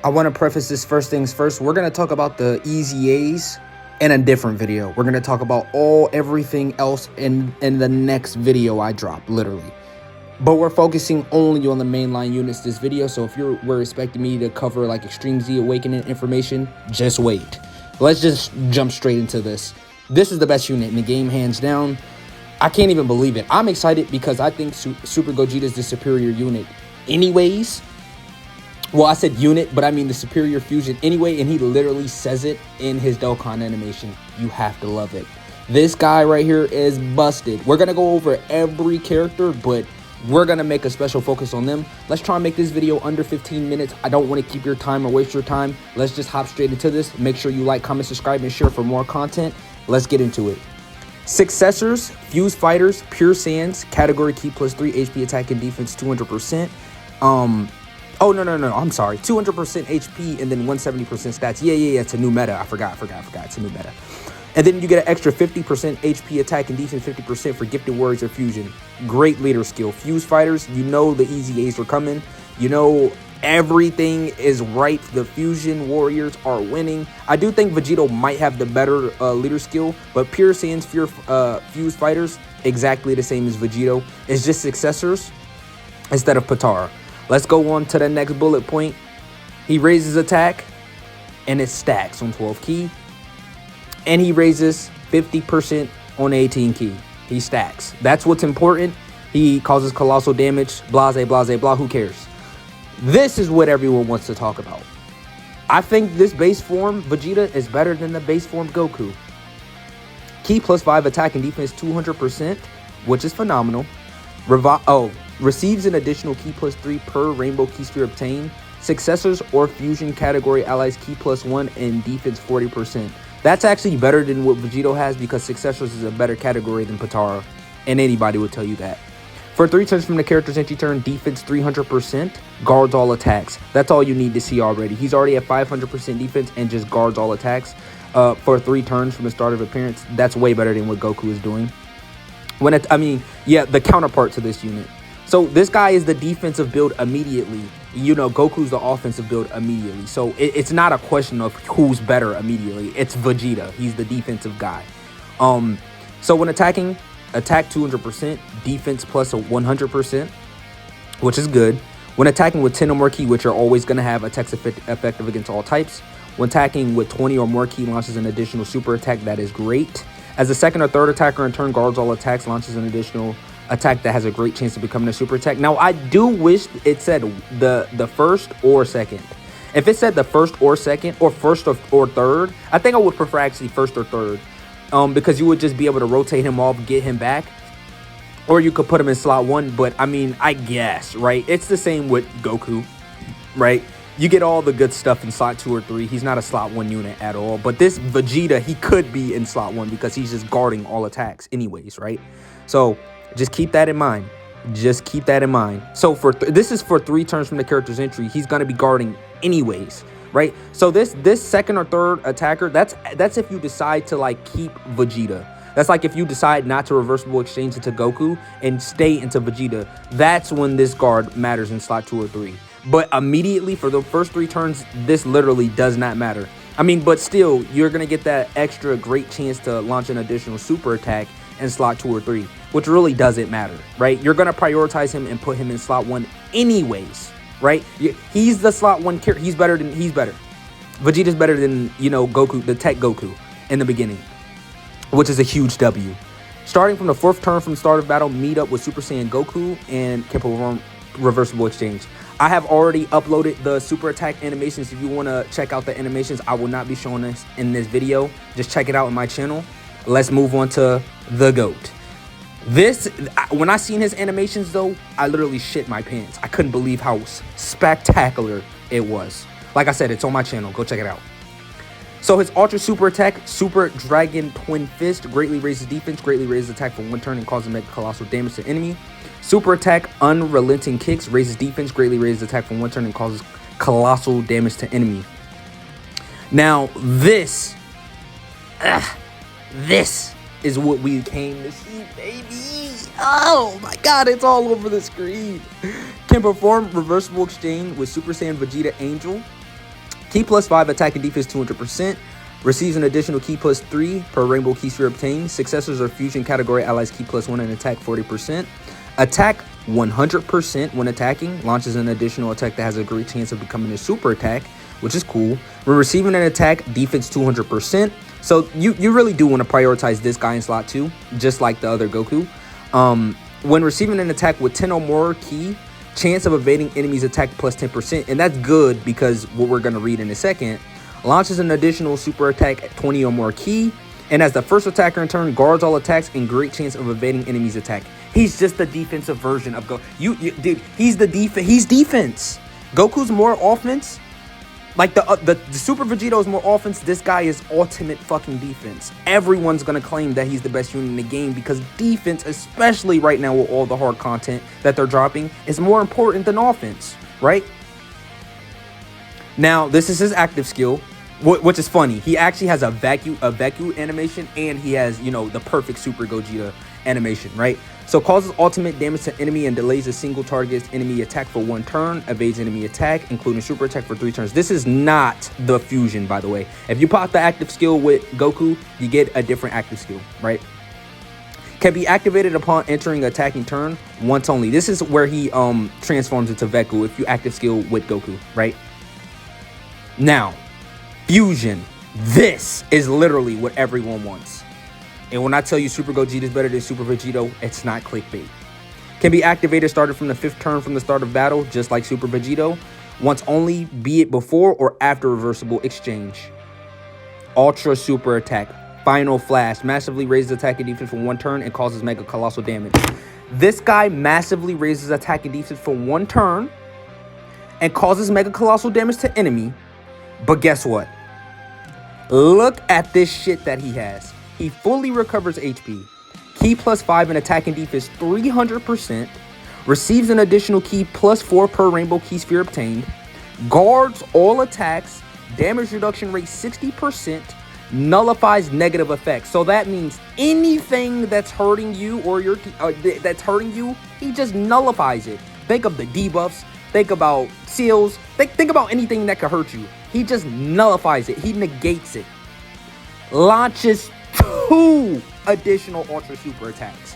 I want to preface this first things first. We're going to talk about the easy A's in a different video. We're going to talk about everything else in the next video I drop, literally. But we're focusing only on the mainline units this video. So if we're expecting me to cover like Extreme Z Awakening information, just wait. Let's just jump straight into this. This is the best unit in the game, hands down. I can't even believe it. I'm excited because I think Super Gogeta is the superior unit anyways. Well, I said unit, but I mean the superior fusion anyway, and he literally says it in his Dokkan animation. You have to love it. This guy right here is busted. We're going to go over every character, but we're going to make a special focus on them. Let's try and make this video under 15 minutes. I don't want to keep your time or waste your time. Let's just hop straight into this. Make sure you like, comment, subscribe, and share for more content. Let's get into it. Successors, Fuse Fighters, Pure Saiyans, Category Key plus 3, HP attack and defense 200%. Oh, no, I'm sorry. 200% HP and then 170% stats. Yeah, it's a new meta. I forgot. It's a new meta. And then you get an extra 50% HP attack and defense, 50% for Gifted Warriors or Fusion. Great leader skill. Fuse Fighters, you know the easy A's are coming. You know everything is right. The Fusion Warriors are winning. I do think Vegeta might have the better leader skill, but Pure Saiyans, Fuse Fighters, exactly the same as Vegeta. It's just successors instead of Potara. Let's go on to the next bullet point. He raises attack, and it stacks on 12 key. And he raises 50% on 18 key. He stacks. That's what's important. He causes colossal damage. Blase, blah. Who cares? This is what everyone wants to talk about. I think this base form, Vegeta, is better than the base form Goku. Key plus 5 attack and defense 200%, which is phenomenal. Receives an additional key plus 3 per rainbow key sphere obtained. Successors or fusion category allies key plus 1 and defense 40%. That's actually better than what Vegeta has because Successors is a better category than Potara, and anybody would tell you that. For 3 turns from the character's entry turn, defense 300%, guards all attacks. That's all you need to see already. He's already at 500% defense and just guards all attacks. For 3 turns from the start of appearance, that's way better than what Goku is doing. The counterpart to this unit. So this guy is the defensive build immediately. You know, Goku's the offensive build immediately. So it's not a question of who's better immediately. It's Vegeta. He's the defensive guy. So when attacking, attack 200%, defense plus a 100%, which is good. When attacking with 10 or more key, which are always going to have attacks effective against all types. When attacking with 20 or more key, launches an additional super attack. That is great. As a second or third attacker in turn, guards all attacks, launches an additional attack that has a great chance of becoming a super attack. Now, I do wish it said the first or second. If it said the first or second, or first or third, I think I would prefer actually first or third, because you would just be able to rotate him off, get him back, or you could put him in slot 1. But I mean, I guess, right? It's the same with Goku, right? You get all the good stuff in slot 2 or 3. He's not a slot 1 unit at all. But this Vegeta, he could be in slot 1 because he's just guarding all attacks anyways, right? So just keep that in mind. So this is for 3 turns from the character's entry. He's going to be guarding anyways, right? So this second or third attacker, that's if you decide to like keep Vegeta. That's like if you decide not to reversible exchange into Goku and stay into Vegeta. That's when this guard matters in slot 2 or 3. But immediately for the first 3 turns, this literally does not matter. I mean, but still, you're going to get that extra great chance to launch an additional super attack in slot 2 or 3, which really doesn't matter, right? You're going to prioritize him and put him in slot 1 anyways, right? He's the slot 1 character. He's better. Vegeta's better than, you know, Goku, the tech Goku in the beginning, which is a huge W. Starting from the 4th turn from the start of battle, meet up with Super Saiyan Goku and can perform reversible exchange. I have already uploaded the super attack animations. If you want to check out the animations, I will not be showing this in this video. Just check it out on my channel. Let's move on to the GOAT. When I seen his animations though, I literally shit my pants. I couldn't believe how spectacular it was. Like I said, it's on my channel. Go check it out. So his ultra super attack, Super Dragon Twin Fist, greatly raises defense, greatly raises attack for 1 turn and causes mega colossal damage to enemy. Super attack, Unrelenting Kicks, raises defense, greatly raises attack for 1 turn and causes colossal damage to enemy. Now this is what we came to see, baby. Oh my god, it's all over the screen. Can perform reversible exchange with Super Saiyan Vegeta Angel. Key plus 5, attack and defense 200%. Receives an additional key plus 3 per rainbow key sphere obtained. Successors or fusion category allies key plus 1 and attack 40%. Attack 100% when attacking. Launches an additional attack that has a great chance of becoming a super attack, which is cool. When receiving an attack, defense 200%. So you really do want to prioritize this guy in slot 2, just like the other Goku. When receiving an attack with 10 or more key, chance of evading enemies attack plus 10%. And that's good because what we're going to read in a second. Launches an additional super attack at 20 or more key. And as the first attacker in turn, guards all attacks and great chance of evading enemies attack. He's just the defensive version of Goku. Dude, he's the defense. He's defense. Goku's more offense. Like the Super Vegeta is more offense. This guy is ultimate fucking defense. Everyone's gonna claim that he's the best unit in the game because defense, especially right now with all the hard content that they're dropping, is more important than offense, right? Now, this is his active skill, which is funny. He actually has a vacuum animation, and he has, you know, the perfect Super Gogeta animation, right? So causes ultimate damage to enemy and delays a single target's enemy attack for 1 turn, evades enemy attack, including super attack for 3 turns. This is not the fusion, by the way. If you pop the active skill with Goku, you get a different active skill, right? Can be activated upon entering attacking turn once only. This is where he transforms into Veku if you active skill with Goku, right? Now, fusion. This is literally what everyone wants. And when I tell you Super Gogeta is better than Super Vegeta, it's not clickbait. Can be activated started from the 5th turn from the start of battle, just like Super Vegeta. Once only, be it before or after reversible exchange. Ultra Super Attack. Final Flash. Massively raises attack and defense for 1 turn and causes mega colossal damage. This guy massively raises attack and defense for 1 turn and causes mega colossal damage to enemy. But guess what? Look at this shit that he has. He fully recovers HP. Key plus 5 and attack and defense 300%. Receives an additional key plus 4 per rainbow key sphere obtained. Guards all attacks. Damage reduction rate 60%. Nullifies negative effects. So that means anything that's hurting you or that's hurting you, he just nullifies it. Think of the debuffs. Think about seals. Think about anything that could hurt you. He just nullifies it. He negates it. Launches 2 additional Ultra Super attacks.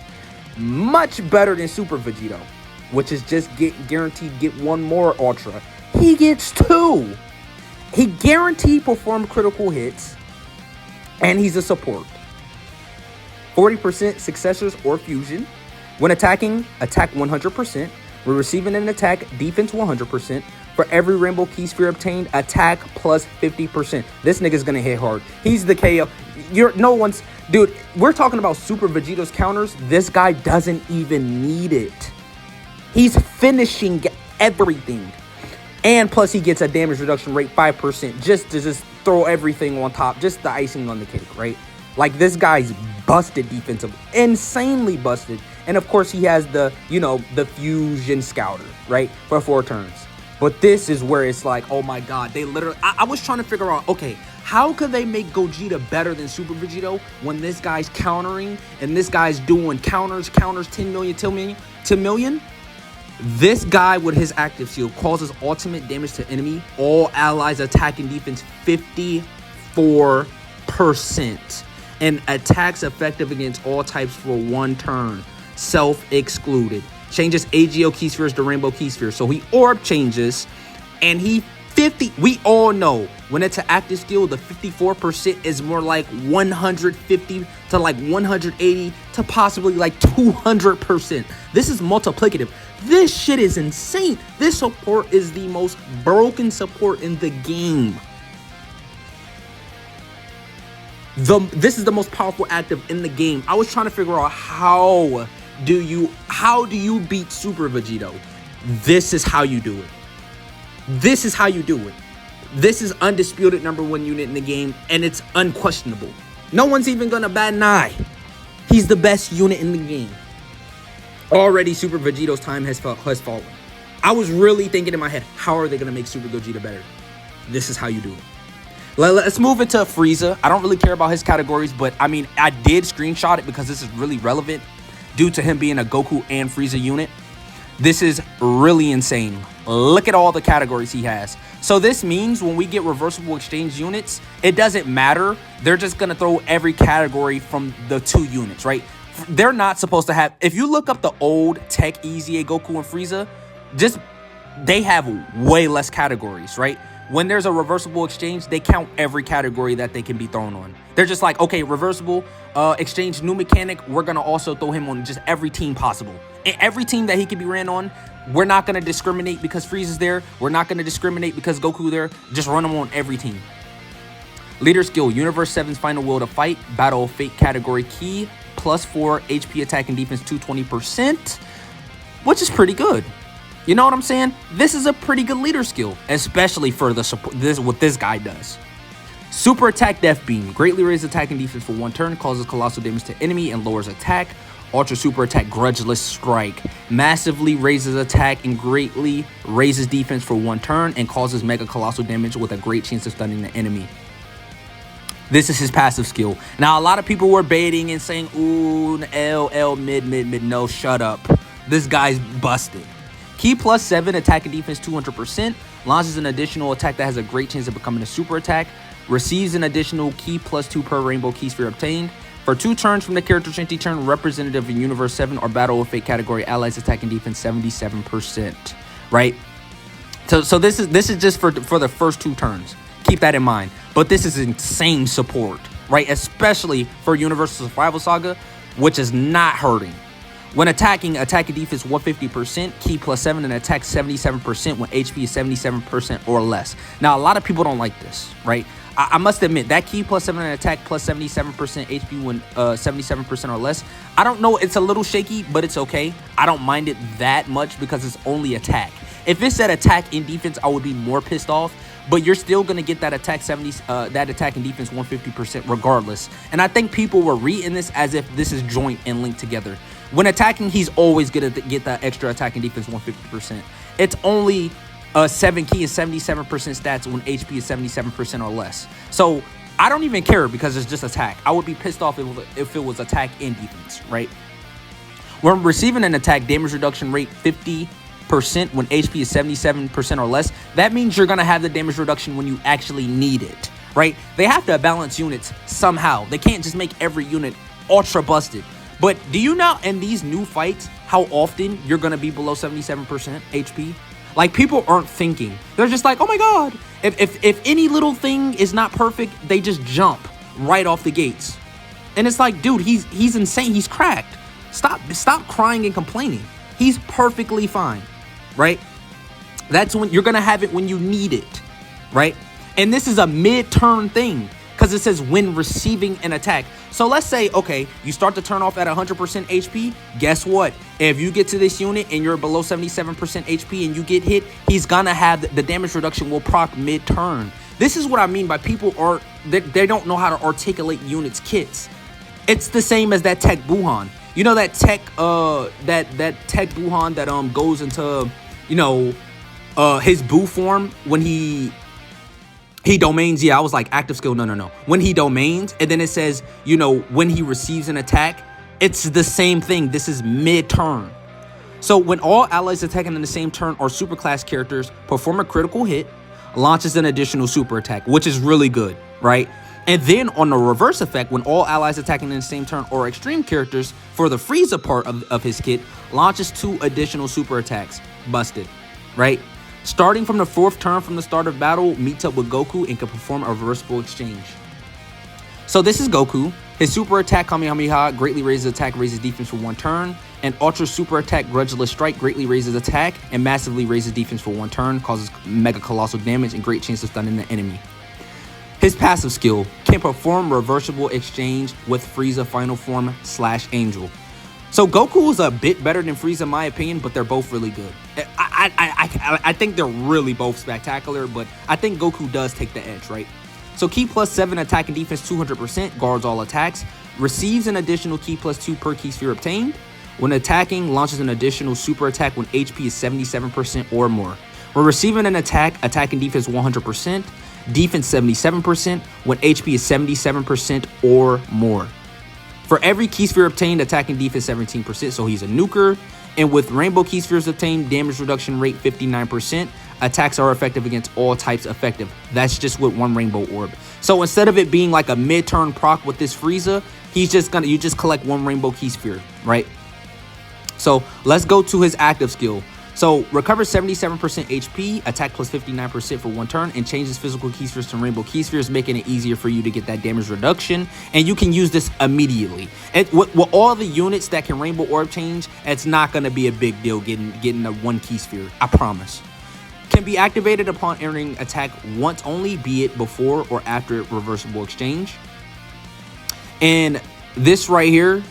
Much better than Super Vegeta, which is just guaranteed get 1 more Ultra. He gets 2. He guaranteed perform critical hits, and he's a support. 40% successors or fusion. When attacking, attack 100%. When receiving an attack, defense 100%. For every rainbow key sphere obtained, attack plus 50%. This nigga's gonna hit hard. He's the KO. Dude, we're talking about Super Vegeta's counters. This guy doesn't even need it. He's finishing everything. And plus he gets a damage reduction rate 5% just to throw everything on top. Just the icing on the cake, right? Like, this guy's busted defensive. Insanely busted. And of course he has the, you know, the fusion scouter, right? For 4 turns. But this is where it's like, oh my god, they literally... I was trying to figure out, okay, how could they make Gogeta better than Super Vegeta when this guy's countering and this guy's doing counters, 10 million, 10 million? This guy with his active skill causes ultimate damage to enemy. All allies attack and defense 54%. And attacks effective against all types for 1 turn. Self-excluded. Changes AGO key spheres to rainbow key spheres. So he orb changes and he 50. We all know when it's an active skill, the 54% is more like 150 to like 180 to possibly like 200%. This is multiplicative. This shit is insane. This support is the most broken support in the game. This is the most powerful active in the game. I was trying to figure out how do you beat Super Vegeta? This is how you do it. This is how you do it. This is undisputed #1 unit in the game, and it's unquestionable. No one's even gonna bat an eye. He's the best unit in the game. Already Super Vegeta's time has fallen. I was really thinking in my head, how are they gonna make Super Gogeta better? This is how you do it. Let's move into Frieza. I don't really care about his categories, but I mean, I did screenshot it because this is really relevant due to him being a Goku and Frieza unit. This is really insane. Look at all the categories he has. So this means when we get reversible exchange units, it doesn't matter. They're just going to throw every category from the 2 units, right? They're not supposed to have... If you look up the old Tech EZA Goku and Frieza, they have way less categories, right? When there's a reversible exchange, they count every category that they can be thrown on. They're just like, okay, reversible exchange new mechanic, we're going to also throw him on just every team possible. And every team that he could be ran on, we're not going to discriminate because Frieza's there. We're not going to discriminate because Goku there. Just run him on every team. Leader skill, Universe 7's final will to fight. Battle of Fate category key. +4 HP attack and defense 220%. Which is pretty good. You know what I'm saying? This is a pretty good leader skill. Especially for the support, what this guy does. Super attack Death Beam. Greatly raises attack and defense for 1 turn. Causes colossal damage to enemy and lowers attack. Ultra super attack Grudgeless Strike. Massively raises attack and greatly raises defense for 1 turn and causes mega colossal damage with a great chance of stunning the enemy. This is his passive skill. Now, a lot of people were baiting and saying, ooh, L, mid. No, shut up. This guy's busted. Key +7, attack and defense 200%. Launches an additional attack that has a great chance of becoming a super attack. Receives an additional key +2 per rainbow key sphere obtained. For 2 turns from the character's entry turn, representative in Universe 7 or Battle of Fate category, allies attack and defense 77%, right? So this is just for the first 2 turns. Keep that in mind. But this is insane support, right? Especially for Universal Survival Saga, which is not hurting. When attacking, attack and defense 150%, key +7, and attack 77% when HP is 77% or less. Now, a lot of people don't like this, right? I must admit, that key +7 and attack +77% HP when 77% or less, I don't know, it's a little shaky, but it's okay. I don't mind it that much because it's only attack. If it said attack and defense, I would be more pissed off, but you're still going to get that attack that attack and defense 150% regardless. And I think people were reading this as if this is joint and linked together. When attacking, he's always going to get that extra attack and defense 150%. It's only 7 key and 77% stats when HP is 77% or less. So I don't even care because it's just attack. I would be pissed off if it was attack and defense, right? When receiving an attack, damage reduction rate 50% when HP is 77% or less. That means you're going to have the damage reduction when you actually need it, right? They have to balance units somehow. They can't just make every unit ultra busted. But do you know in these new fights how often you're going to be below 77% HP? Like, people aren't thinking. They're just like, oh my god. If any little thing is not perfect, they just jump right off the gates. And it's like, dude, he's insane. He's cracked. Stop crying and complaining. He's perfectly fine, right? That's when you're going to have it when you need it, right? And this is a mid-turn thing because it says when receiving an attack. So let's say, okay, you start the turn off at 100% HP. Guess what? If you get to this unit and you're below 77% HP and you get hit, he's gonna have the damage reduction will proc mid-turn. This is what I mean by people they don't know how to articulate units kits. It's the same as that Tech Gohan. You know that Tech that Tech Gohan that goes into, you know, his Buu form when he domains. Yeah, I was like active skill. No. When he domains, and then it says, you know, when he receives an attack, it's the same thing. This is mid-turn. So when all allies attacking in the same turn or superclass characters perform a critical hit, launches an additional super attack, which is really good, right? And then on the reverse effect, when all allies attacking in the same turn or extreme characters for the Frieza part of his kit, launches 2 additional super attacks. Busted, right? Starting from the 4th turn from the start of battle, meets up with Goku and can perform a reversible exchange. So this is Goku. His super attack, Kamehameha, greatly raises attack, raises defense for 1 turn. And ultra super attack, Grudgeless Strike, greatly raises attack and massively raises defense for 1 turn, causes mega colossal damage and great chance of stunning the enemy. His passive skill, can perform reversible exchange with Frieza final form / Angel. So Goku is a bit better than Frieza in my opinion, but they're both really good. I think they're really both spectacular, but I think Goku does take the edge, right? So key +7 attack and defense 200%, guards all attacks, receives an additional key +2 per key sphere obtained. When attacking, launches an additional super attack when HP is 77% or more. When receiving an attack and defense 100%, defense 77% when HP is 77% or more. For every key sphere obtained, attack and defense 17%, so he's a nuker. And with rainbow key spheres obtained, damage reduction rate 59%. Attacks are effective against all types effective. That's just with one rainbow orb. So instead of it being like a mid-turn proc with this Frieza, you just collect one rainbow key sphere, right? So let's go to his active skill. So recovers 77% HP, attack plus 59% for 1 turn, and changes physical key spheres to rainbow key spheres, making it easier for you to get that damage reduction. And you can use this immediately. And with all the units that can rainbow orb change, it's not going to be a big deal getting a 1 key sphere. I promise. Can be activated upon entering attack once only, be it before or after reversible exchange. And this right here,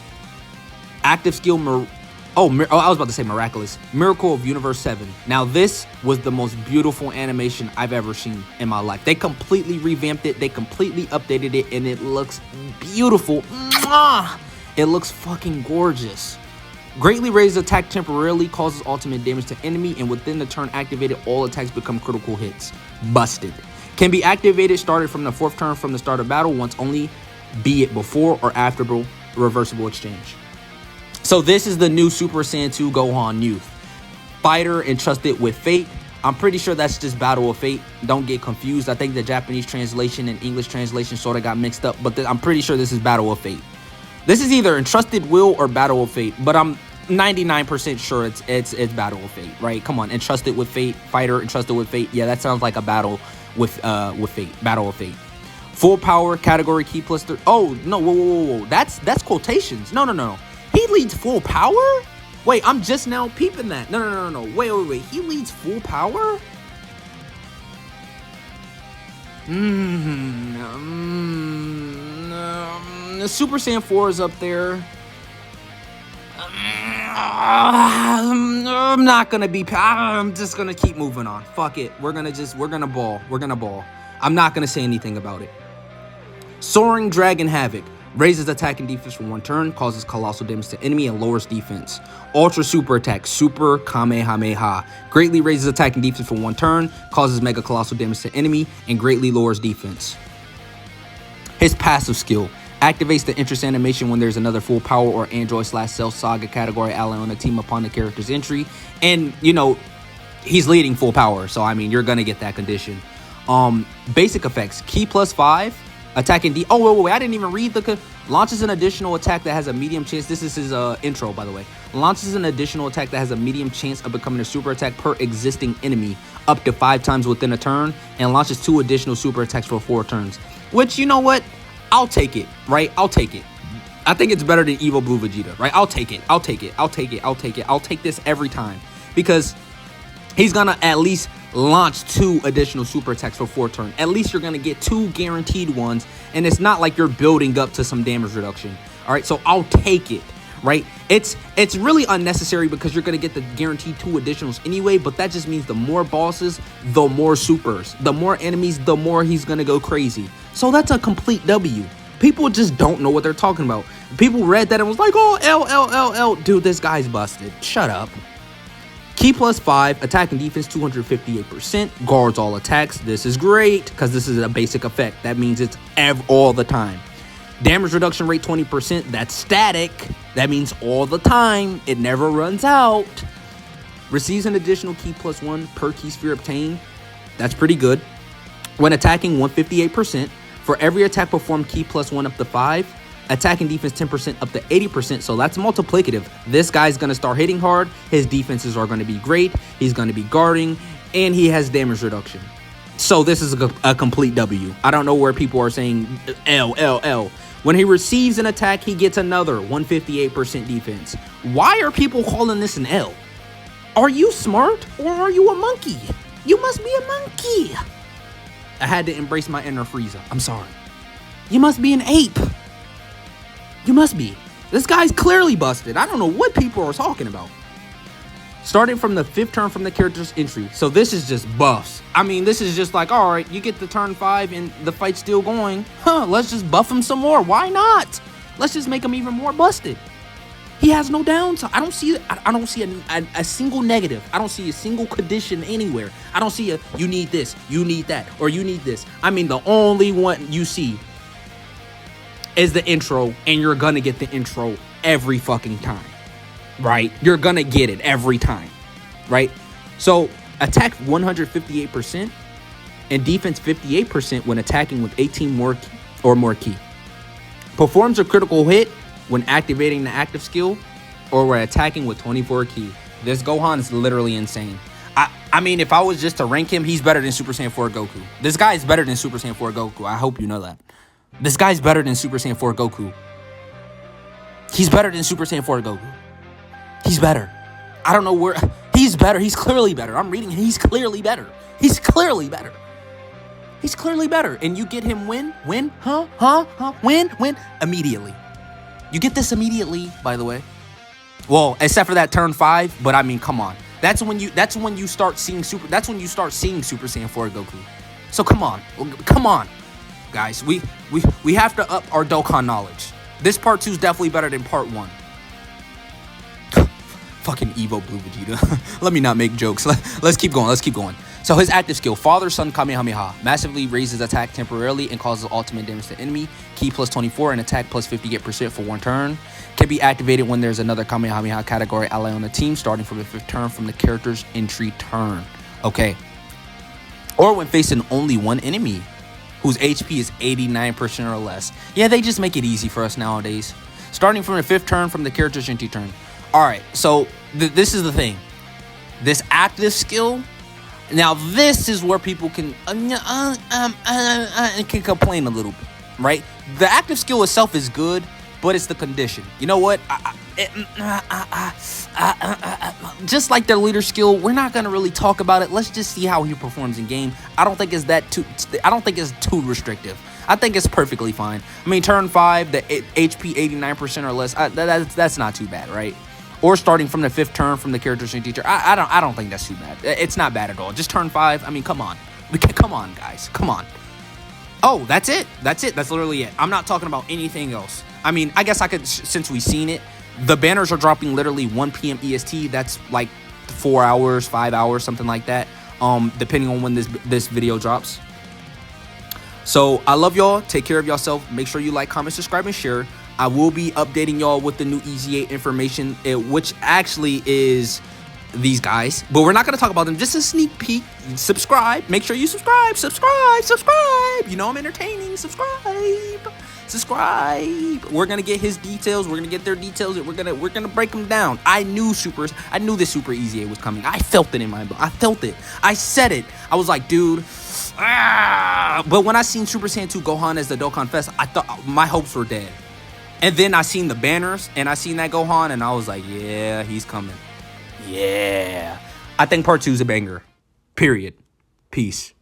active skill. I was about to say miraculous. Miracle of Universe 7. Now, this was the most beautiful animation I've ever seen in my life. They completely revamped it. They completely updated it, and it looks beautiful. Mwah! It looks fucking gorgeous. Greatly raises attack temporarily, causes ultimate damage to enemy, and within the turn activated, all attacks become critical hits. Busted. Can be activated, started from the 4th turn from the start of battle, once only, be it before or after reversible exchange. So this is the new Super Saiyan 2 Gohan Youth. Fighter entrusted with fate. I'm pretty sure that's just Battle of Fate. Don't get confused. I think the Japanese translation and English translation sort of got mixed up, but I'm pretty sure this is Battle of Fate. This is either Entrusted Will or Battle of Fate, but I'm 99% sure it's Battle of Fate, right? Come on, Entrusted with Fate, Fighter entrusted with fate. Yeah, that sounds like a battle with fate, Battle of Fate. Full power category key plus 3. Oh no, whoa. That's quotations. No. He leads full power? Wait, I'm just now peeping that. No. Wait. He leads full power? The Super Saiyan 4 is up there. I'm not gonna be. I'm just gonna keep moving on. Fuck it. We're gonna ball. I'm not gonna say anything about it. Soaring Dragon Havoc. Raises attack and defense for 1 turn, causes colossal damage to enemy, and lowers defense. Ultra Super Attack, Super Kamehameha. Greatly raises attack and defense for 1 turn, causes mega colossal damage to enemy, and greatly lowers defense. His passive skill. Activates the interest animation when there's another full power or Android/Cell Saga category ally on the team upon the character's entry. And, you know, he's leading full power, so, I mean, you're going to get that condition. Basic effects. Key plus 5. Attack and wait, I didn't even read the launches an additional attack that has a medium chance. This is his intro, by the way. Launches an additional attack that has a medium chance of becoming a super attack per existing enemy up to 5 times within a turn, and launches 2 additional super attacks for 4 turns. Which, you know what? I'll take it, right? I'll take it. I think it's better than Evil Blue Vegeta, right? I'll take it. I'll take this every time, because he's gonna at least launch 2 additional super attacks for 4 turns. At least you're gonna get 2 guaranteed ones, and it's not like you're building up to some damage reduction. All right, so I'll take it, right? It's really unnecessary because you're gonna get the guaranteed 2 additionals anyway, but that just means the more bosses, the more supers. The more enemies, the more he's gonna go crazy. So that's a complete W. People just don't know what they're talking about. People read that and was like, oh, L. Dude, this guy's busted. Shut up. Key plus 5, attack and defense 258%, guards all attacks. This is great because this is a basic effect. That means it's all the time. Damage reduction rate 20%, that's static. That means all the time. It never runs out. Receives an additional key plus 1 per key sphere obtained. That's pretty good. When attacking, 158%. For every attack performed, key plus 1 up to 5. Attack and defense 10% up to 80%, so that's multiplicative. This guy's going to start hitting hard. His defenses are going to be great. He's going to be guarding, and he has damage reduction. So this is a complete W. I don't know where people are saying L. When he receives an attack, he gets another 158% defense. Why are people calling this an L? Are you smart or are you a monkey? You must be a monkey. I had to embrace my inner Frieza. I'm sorry. You must be an ape. You must be. This guy's clearly busted. I don't know what people are talking about. Starting from the 5th turn from the character's entry. So this is just buffs. I mean, this is just like, all right, you get to turn 5 and the fight's still going. Let's just buff him some more. Why not? Let's just make him even more busted. He has no downside. I don't see a single negative. I don't see a single condition anywhere. I don't see you need this, you need that, or you need this. I mean, the only one you see is the intro, and you're gonna get the intro every fucking time. right? You're gonna get it every time, right? So attack 158% and defense 58% when attacking with 18 more or more ki. Performs a critical hit when activating the active skill or when attacking with 24 ki. This Gohan is literally insane. I mean, if I was just to rank him, he's better than Super Saiyan 4 Goku. This guy is better than Super Saiyan 4 Goku. I hope you know that. This guy's better than Super Saiyan 4 Goku. He's better than Super Saiyan 4 Goku. He's better. I don't know where. He's better. He's clearly better. I'm reading. He's clearly better. He's clearly better. He's clearly better. And you get him win, win, win, immediately. You get this immediately, by the way. Well, except for that turn 5, but I mean, come on. That's when you start seeing Super Saiyan 4 Goku. So come on, guys. We have to up our Dokkan knowledge. This part 2 is definitely better than part 1. Fucking Evo Blue Vegeta. Let me not make jokes. Let's keep going. So his active skill, Father Son Kamehameha, massively raises attack temporarily and causes ultimate damage to enemy. Ki plus 24 and attack plus 58% for 1 turn. Can be activated when there's another Kamehameha category ally on the team, starting from the 5th turn from the character's entry turn. Okay. Or when facing only one enemy whose HP is 89% or less. Yeah, they just make it easy for us nowadays. Starting from the 5th turn from the character's entry turn. Alright, so this is the thing. This active skill, now this is where people can complain a little bit, right? The active skill itself is good, but it's the condition. You know what? Just like their leader skill, we're not gonna really talk about it. Let's just see how he performs in game. I don't think it's too restrictive. I think it's perfectly fine. I mean, turn 5, the HP 89% or less. That's not too bad, right? Or starting from the 5th turn from the character's teacher. I don't think that's too bad. It's not bad at all. Just turn 5. I mean, come on. Come on, guys. Come on. Oh, that's it. That's literally it. I'm not talking about anything else. I mean, I guess I could, since we've seen it, the banners are dropping literally 1 p.m. EST. That's like 4 hours, 5 hours, something like that. Depending on when this video drops. So I love y'all. Take care of yourself. Make sure you like, comment, subscribe, and share. I will be updating y'all with the new EZ8 information, which actually is these guys. But we're not going to talk about them. Just a sneak peek. Subscribe. Make sure you subscribe. You know I'm entertaining. Subscribe. We're going to get his details. We're going to get their details. We're going to break them down. I knew this Super EZ8 was coming. I felt it in my blood. I felt it. I said it. I was like, dude. But when I seen Super Saiyan 2 Gohan as the Dokkan Fest, I thought my hopes were dead. And then I seen the banners, and I seen that Gohan, and I was like, yeah, he's coming. Yeah. I think part 2 is a banger. Period. Peace.